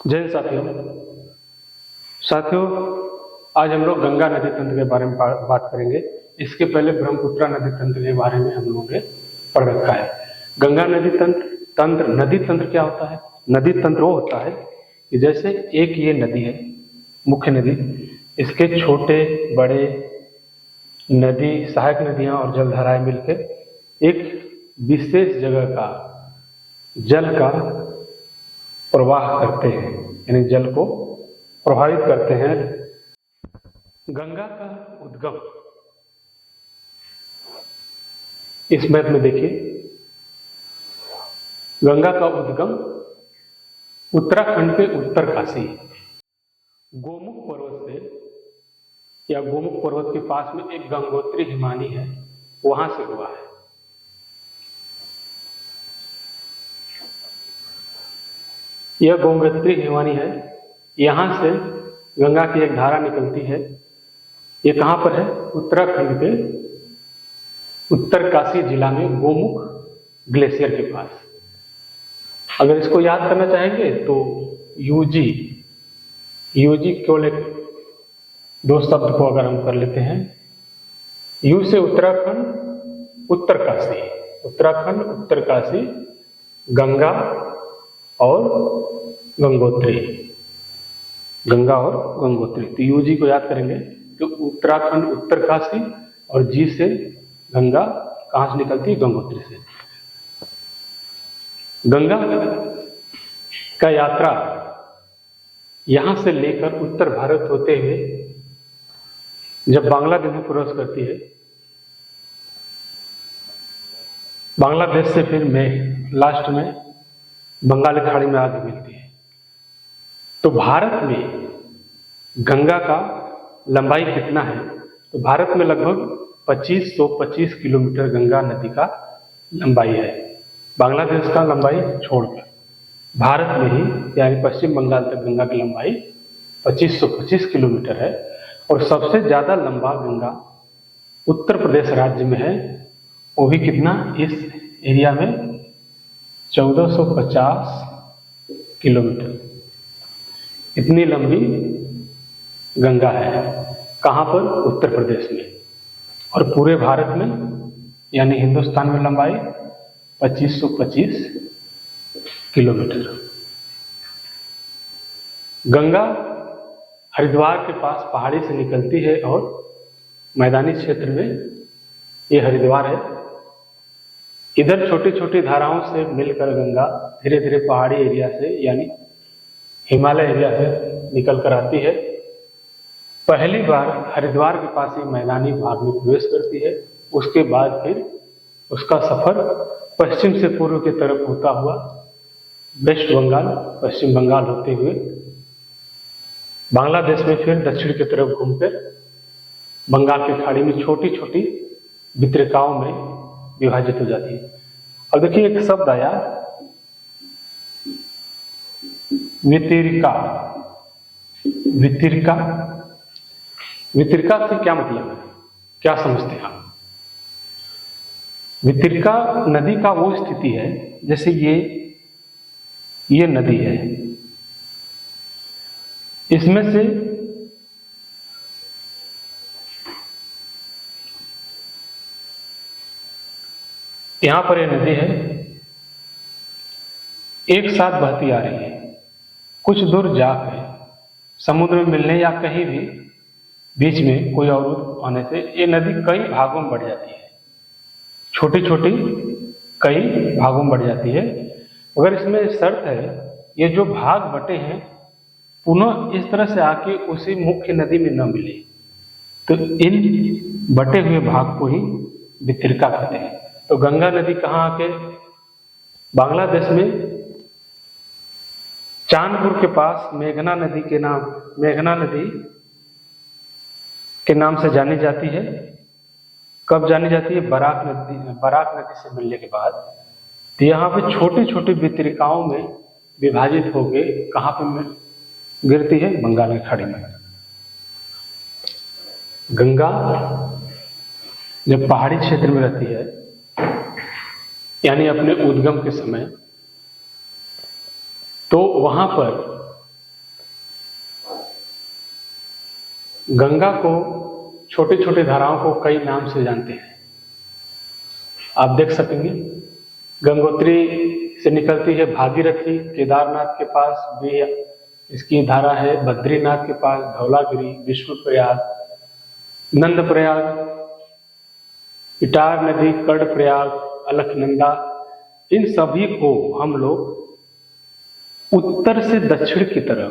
जय हिंद साथियों। साथियों, आज हम लोग गंगा नदी तंत्र के बारे में बात करेंगे। इसके पहले ब्रह्मपुत्र नदी तंत्र के बारे में हम लोगों ने पढ़ रखा है। गंगा नदी तंत्र नदी तंत्र क्या होता है? नदी तंत्र वो होता है कि जैसे एक ये नदी है, मुख्य नदी, इसके छोटे बड़े नदी, सहायक नदियां और जलधाराएं मिलकर एक विशेष जगह का जल का प्रवाह करते हैं, यानी जल को प्रभावित करते हैं। गंगा का उद्गम इस मैप में देखिए। गंगा का उद्गम उत्तराखंड के उत्तर काशी गोमुख पर्वत से या गोमुख पर्वत के पास में एक गंगोत्री हिमानी है, वहां से हुआ है। यह गंगोत्री हिमानी है, यहां से गंगा की एक धारा निकलती है। यह कहां पर है? उत्तराखंड के उत्तरकाशी जिला में गोमुख ग्लेशियर के पास। अगर इसको याद करना चाहेंगे तो यूजी केवल एक दो शब्द को अगर हम कर लेते हैं, यू से उत्तराखंड उत्तरकाशी गंगा और गंगोत्री, तो यूजी को याद करेंगे तो उत्तराखंड उत्तरकाशी, और जी से गंगा कहां से निकलती है? गंगोत्री से। गंगा का यात्रा यहां से लेकर उत्तर भारत होते हुए जब बांग्लादेश में प्रवेश करती है, बांग्लादेश से फिर लास्ट में बंगाल की खाड़ी में आगे मिलती है। तो भारत में गंगा का लंबाई कितना है? तो भारत में लगभग 2525 किलोमीटर गंगा नदी का लंबाई है। बांग्लादेश का लंबाई छोड़कर भारत में ही, यानी पश्चिम बंगाल तक गंगा की लंबाई 2525 किलोमीटर है। और सबसे ज्यादा लंबा गंगा उत्तर प्रदेश राज्य में है, वो भी कितना? इस एरिया में 1450 किलोमीटर, इतनी लंबी गंगा है। कहां पर? उत्तर प्रदेश में। और पूरे भारत में यानी हिंदुस्तान में लंबाई 2525 किलोमीटर। गंगा हरिद्वार के पास पहाड़ी से निकलती है और मैदानी क्षेत्र में ये हरिद्वार है। इधर छोटी छोटी धाराओं से मिलकर गंगा धीरे धीरे पहाड़ी एरिया से, यानी हिमालय एरिया से निकल कर आती है। पहली बार हरिद्वार के पास ही मैदानी भाग में प्रवेश करती है। उसके बाद फिर उसका सफर पश्चिम से पूर्व की तरफ होता हुआ वेस्ट बंगाल, पश्चिम बंगाल होते हुए बांग्लादेश में फिर दक्षिण की तरफ घूमकर बंगाल की खाड़ी में छोटी छोटी वितरिकाओं में विभाजित हो जाती है। अब देखिए एक शब्द आया, वितरिका। वितरिका से क्या मतलब है? क्या समझते हैं आप? वितरिका नदी का वो स्थिति है जैसे ये नदी है, इसमें से यहां पर ये नदी है, एक साथ बहती आ रही है। कुछ दूर जाकर समुद्र में मिलने या कहीं भी बीच में कोई अवरोध होने से ये नदी कई भागों में बढ़ जाती है, छोटी छोटी कई भागों में बढ़ जाती है। मगर इसमें शर्त है, ये जो भाग बटे हैं पुनः इस तरह से आके उसी मुख्य नदी में न मिले, तो इन बटे हुए भाग को ही वितरिका कहते हैं। तो गंगा नदी कहाँ आके? बांग्लादेश में चांदपुर के पास मेघना नदी के नाम से जानी जाती है। कब जानी जाती है? बराक नदी से मिलने के बाद। तो यहाँ पे छोटी छोटी वितरिकाओं में विभाजित हो गए, कहाँ पे गिरती है? बंगाल की खाड़ी में। गंगा जब पहाड़ी क्षेत्र में रहती है, यानी अपने उद्गम के समय, तो वहां पर गंगा को छोटी छोटी धाराओं को कई नाम से जानते हैं। आप देख सकेंगे गंगोत्री से निकलती है भागीरथी, केदारनाथ के पास भी इसकी धारा है, बद्रीनाथ के पास धौलागिरी, विष्णुप्रयाग, नंदप्रयाग, इटार नदी, कर्णप्रयाग, अलकनंदा, इन सभी को हम लोग उत्तर से दक्षिण की तरफ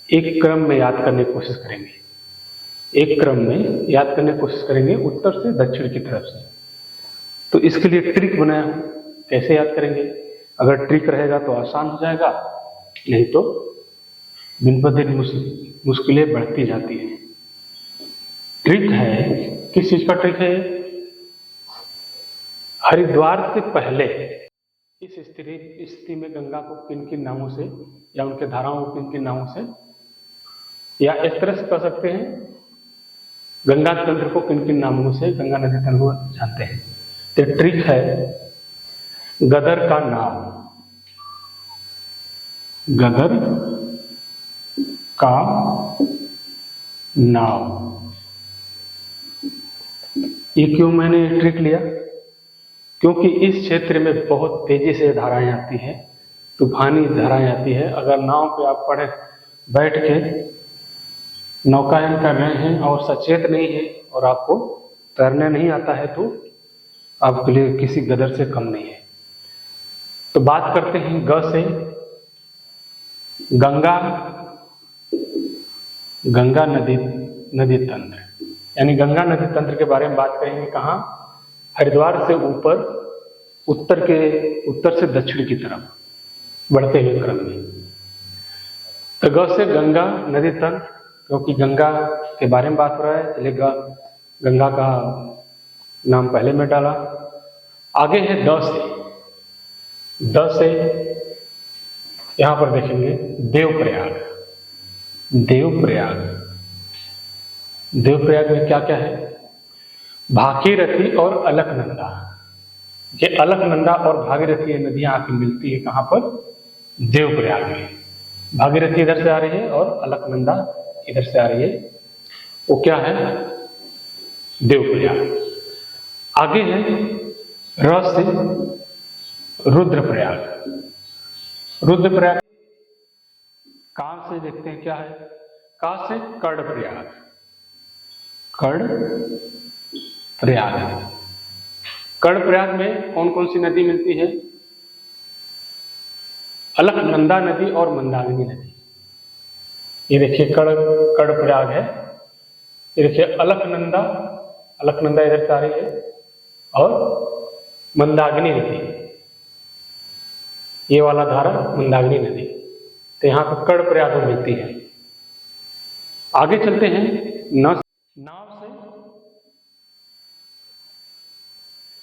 एक क्रम में याद करने की कोशिश करेंगे। एक क्रम में याद करने की कोशिश करेंगे उत्तर से दक्षिण की तरफ से। तो इसके लिए ट्रिक बनाया हूं, कैसे याद करेंगे। अगर ट्रिक रहेगा तो आसान हो जाएगा, नहीं तो दिन ब दिन मुश्किलें बढ़ती जाती है। ट्रिक है, किस चीज का ट्रिक है? हरिद्वार से पहले इस स्थिति में गंगा को किन किन नामों से या उनके धाराओं को किन किन नामों से, या इस तरह से कह सकते हैं गंगा तंत्र को किन किन नामों से गंगा नदी तंत्र को जानते हैं। तो ट्रिक है गदर का नाम, गदर का नाम। ये क्यों मैंने ट्रिक लिया? क्योंकि इस क्षेत्र में बहुत तेजी से धाराएं आती हैं, तूफानी धाराएं आती है। अगर नाव पे आप बैठ के नौकायन कर रहे हैं और सचेत नहीं है और आपको तैरने नहीं आता है तो आपके लिए किसी गदर से कम नहीं है। तो बात करते हैं ग से। गंगा नदी तंत्र, यानी गंगा नदी तंत्र के बारे में बात करेंगे। कहाँ? हरिद्वार से ऊपर, उत्तर से दक्षिण की तरफ बढ़ते हुए क्रम में। तो ग से गंगा नदी तंत्र, क्योंकि गंगा के बारे में बात हो रहा है, चलिए गंगा का नाम पहले में डाला। आगे है द से यहां पर देखेंगे देवप्रयाग में क्या क्या है? भागीरथी और अलकनंदा। ये अलकनंदा और भागीरथी ये नदियां आके मिलती है कहां पर? देवप्रयाग में। भागीरथी इधर से आ रही है और अलकनंदा इधर से आ रही है, वो क्या है? देवप्रयाग। आगे है र से रुद्रप्रयाग। का से देखते हैं क्या है? का से कर्णप्रयाग। कर्णप्रयाग में कौन कौन सी नदी मिलती है? अलकनंदा नदी और मंदाकिनी नदी। ये देखिए कर्णप्रयाग है, ये देखिए अलकनंदा इधर से आ रही है, और मंदाकिनी नदी, ये वाला धारा मंदाकिनी नदी। तो यहाँ पर कर्णप्रयाग में मिलती है। आगे चलते हैं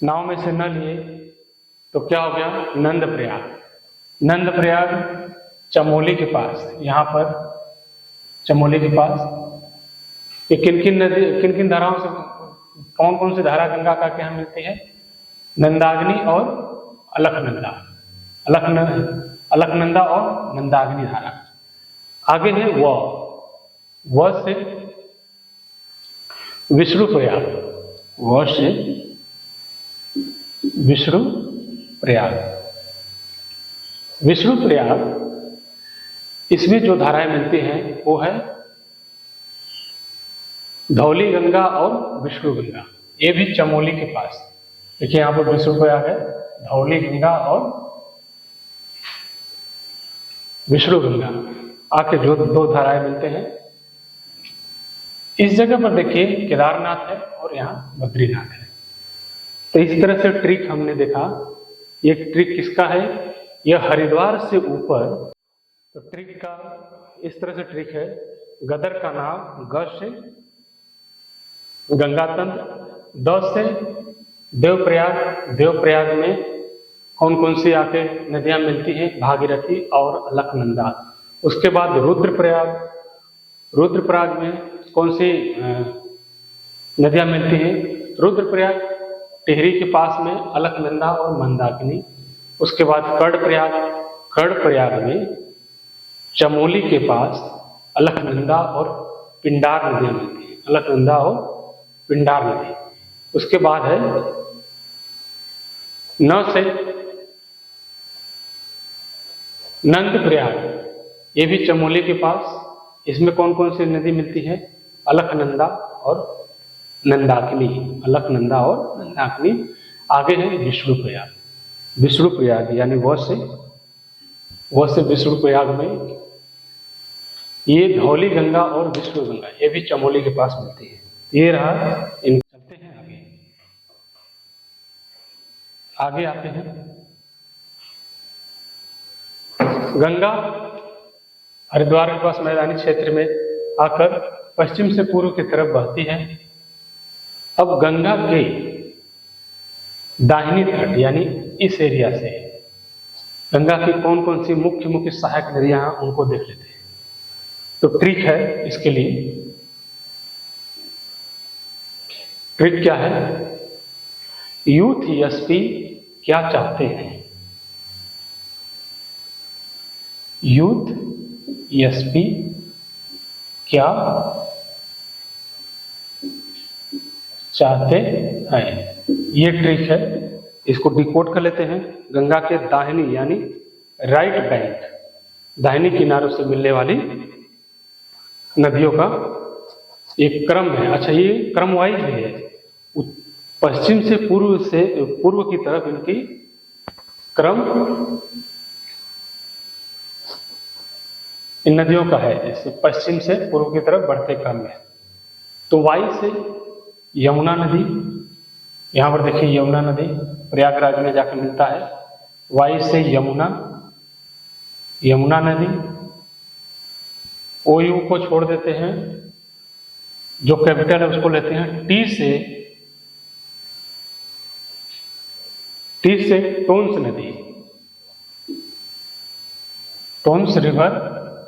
नाव में से न लिए तो क्या हो गया? नंदप्रयाग चमोली के पास, यहाँ पर चमोली के पास। ये किन किन धाराओं से, कौन कौन सी धारा गंगा का क्या मिलती है? नंदाग्नि और अलकनंदा और नंदाग्नि धारा। आगे है व से विष्णुप्रयाग। इसमें जो धाराएं मिलती हैं वो है धौली गंगा और विष्णु गंगा। ये भी चमोली के पास। देखिए यहाँ पर विष्णुप्रयाग है, धौली गंगा और विष्णु गंगा आके जो दो धाराएं मिलते हैं। इस जगह पर देखिए केदारनाथ है और यहाँ बद्रीनाथ है। तो इस तरह से ट्रिक हमने देखा। ये ट्रिक किसका है? यह हरिद्वार से ऊपर। तो ट्रिक का इस तरह से ट्रिक है, गदर का नाम ग से गंगा तंत्र, द से देवप्रयाग में कौन कौन सी आके नदियां मिलती हैं? भागीरथी और अलकनंदा। उसके बाद रुद्रप्रयाग में कौन सी नदियां मिलती हैं? रुद्रप्रयाग टिहरी के पास में अलकनंदा और मंदाकिनी। उसके बाद कर्णप्रयाग में चमोली के पास अलकनंदा और पिंडार नदियां मिलती हैं, अलकनंदा और पिंडार नदी। उसके बाद है न से नंद प्रयाग, ये भी चमोली के पास। इसमें कौन कौन सी नदी मिलती है? अलकनंदा और नंदाकिनी, अलकनंदा और नंदाकिनी। आगे है विष्णुप्रयाग, विष्णुप्रयाग यानी वह से विष्णुप्रयाग में ये धौली गंगा और विष्णु गंगा, ये भी चमोली के पास मिलती है। ये रहा। इन चलते हैं आगे आते हैं। गंगा हरिद्वार के पास मैदानी क्षेत्र में आकर पश्चिम से पूर्व की तरफ बहती है। अब गंगा के दाहिनी तट यानी इस एरिया से गंगा की कौन कौन सी मुख्य मुख्य सहायक नदियां हैं उनको देख लेते हैं। तो ट्रिक है इसके लिए, ट्रिक क्या है? यूथ एसपी क्या चाहते हैं? यूथ एसपी क्या चाहते हैं, ये ट्रिक है। इसको डिकोड कर लेते हैं। गंगा के दाहिनी यानी राइट बैंक, दाहिनी किनारों से मिलने वाली नदियों का एक क्रम है। अच्छा, ये क्रम वाइज है, पश्चिम से पूर्व की तरफ इनकी क्रम इन नदियों का है। जैसे पश्चिम से पूर्व की तरफ बढ़ते क्रम में। तो वाई से यमुना नदी, यहां पर देखिए यमुना नदी प्रयागराज में जाकर मिलता है। वाई से यमुना नदी। ओयू को छोड़ देते हैं, जो कैपिटल है उसको लेते हैं। टी से टोन्स नदी, टोन्स रिवर,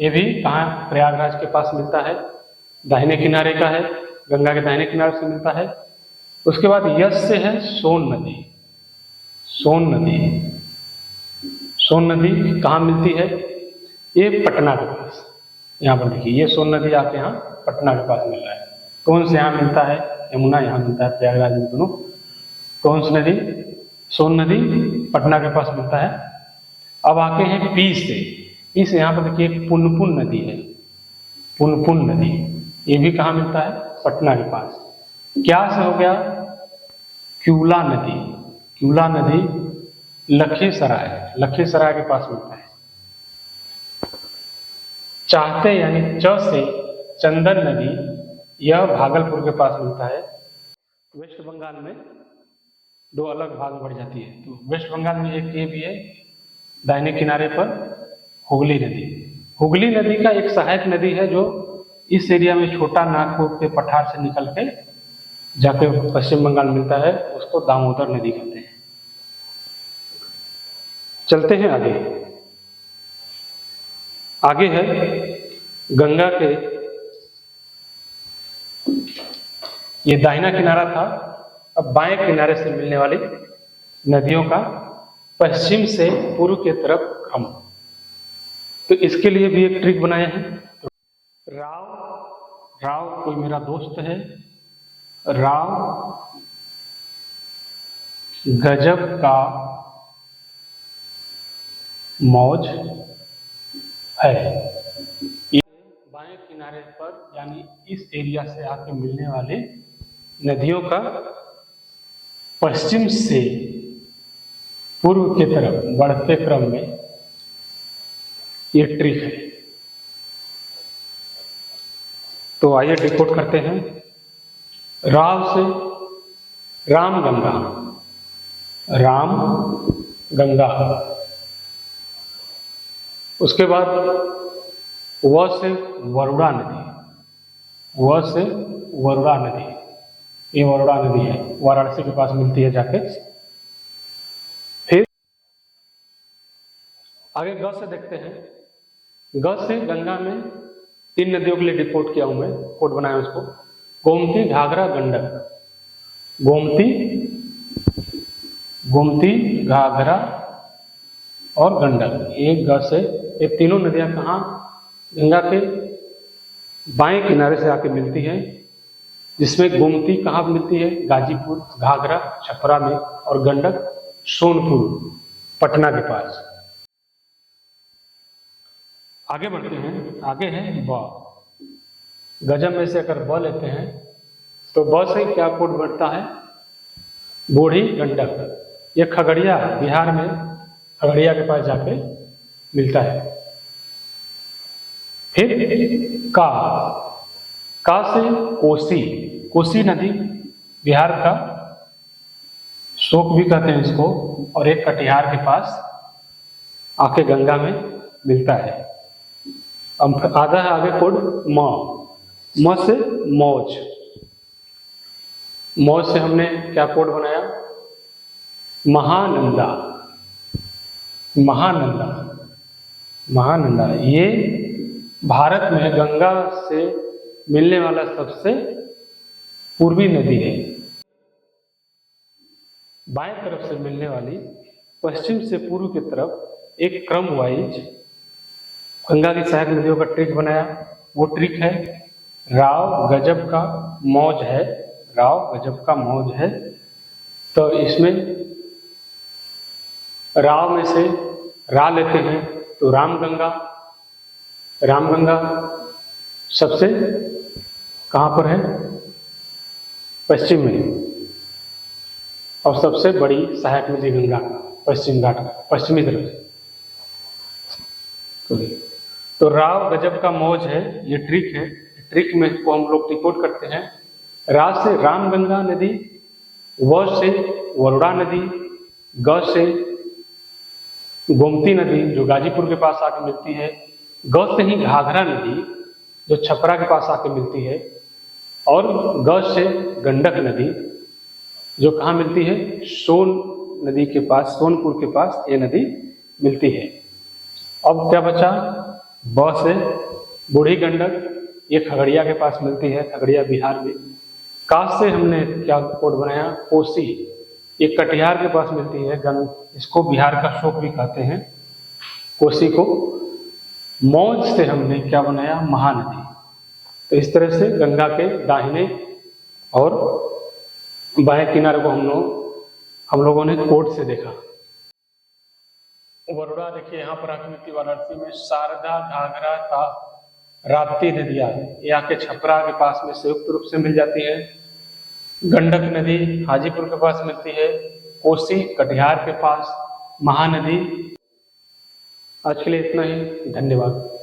ये भी कहाँ? प्रयागराज के पास मिलता है, दाहिने किनारे का है, गंगा के दाहिने किनारे से मिलता है। उसके बाद यश से है सोन नदी, सोन नदी कहाँ मिलती है? ये पटना के पास। यहाँ पर देखिए ये सोन नदी आके यहाँ पटना के पास मिल रहा है। टोन्स यहाँ मिलता है, यमुना यहाँ मिलता है, प्रयागराज में दोनों। टोन्स नदी, सोन नदी पटना के पास मिलता है। अब आके हैं पी से यहाँ पर देखिए पुनपुन नदी है, पुनपुन नदी, ये भी कहाँ मिलता है? पटना के पास। क्या से हो गया? क्यूला नदी लखीसराय के पास मिलता है। चाहते यानी च से चंदन नदी, यह भागलपुर के पास मिलता है। वेस्ट बंगाल में दो अलग भाग बढ़ जाती है। तो वेस्ट बंगाल में एक ये भी है, दाहिने किनारे पर हुगली नदी का एक सहायक नदी है, जो इस एरिया में छोटा नागपुर के पठार से निकल के जाके पश्चिम बंगाल मिलता है, उसको दामोदर नदी कहते हैं। चलते हैं आगे है गंगा के, ये दाहिना किनारा था, अब बाएं किनारे से मिलने वाली नदियों का पश्चिम से पूर्व की तरफ क्रम। तो इसके लिए भी एक ट्रिक बनाया है। राव कोई मेरा दोस्त है, राव गजब का मौज है। ये बाएं किनारे पर यानी इस एरिया से आके मिलने वाले नदियों का पश्चिम से पूर्व की तरफ बढ़ते क्रम में ये ट्रिक है। तो आइए डिकोड करते हैं। राव से राम गंगा, उसके बाद व से वरुणा नदी, ये वरुणा नदी है, वाराणसी के पास मिलती है जाके। फिर आगे ग से देखते हैं। ग से गंगा में 3 नदियों के लिए डिकोड किया हूं मैं, कोड बनाया उसको। गोमती, घाघरा, गंडक। गोमती, घाघरा और गंडक, एक ग से। ये तीनों नदियां कहाँ? गंगा के बाएं किनारे से आके मिलती है, जिसमें गोमती कहाँ मिलती है? गाजीपुर, घाघरा, छपरा में, और गंडक सोनपुर, पटना के पास। आगे बढ़ते हैं, आगे है ब। गजब में से अगर ब लेते हैं तो ब से क्या कोड बढ़ता है? बूढ़ी गंडक। ये खगड़िया, बिहार में खगड़िया के पास जाके मिलता है। फिर का से कोसी, कोसी नदी बिहार का शोक भी कहते हैं इसको, और एक कटिहार के पास आके गंगा में मिलता है। अब आधा है आगे कोड म से मौज। मौज से हमने क्या कोड बनाया? महानंदा। महानंदा, महानंदा ये भारत में गंगा से मिलने वाला सबसे पूर्वी नदी है। बाएं तरफ से मिलने वाली, पश्चिम से पूर्व की तरफ एक क्रम वाइज गंगा की सहायक नदियों का ट्रिक बनाया। वो ट्रिक है राव गजब का मौज है, राव गजब का मौज है। तो इसमें राव में से रा लेते हैं तो रामगंगा, रामगंगा सबसे कहाँ पर है? पश्चिम में, और सबसे बड़ी सहायक नदी गंगा पश्चिम घाट, पश्चिमी तरफ से। तो राव गजब का मौज है, ये ट्रिक है। ट्रिक में को हम लोग डिकोड करते हैं। रा से रामगंगा नदी, व से वरुणा नदी, ग से गोमती नदी जो गाजीपुर के पास आके मिलती है, ग से ही घाघरा नदी जो छपरा के पास आके मिलती है, और ग से गंडक नदी जो कहाँ मिलती है? सोन नदी के पास, सोनपुर के पास ये नदी मिलती है। अब क्या बचा? ब से बूढ़ी गंडक, ये खगड़िया के पास मिलती है, खगड़िया बिहार में। का से हमने क्या कोड बनाया? कोसी, ये कटिहार के पास मिलती है, इसको बिहार का शोक भी कहते हैं, कोसी को। मौज से हमने क्या बनाया? महानदी। तो इस तरह से गंगा के दाहिने और बाएं किनारे को हम लोगों ने कोड से देखा। वरुणा देखिए यहाँ पर आके मिलती, वाराणसी में शारदा, घाघरा, राप्ती नदियाँ ये आके छपरा के पास में संयुक्त रूप से मिल जाती है। गंडक नदी हाजीपुर के पास मिलती है, कोसी कटिहार के पास, महानदी। आज के लिए इतना ही, धन्यवाद।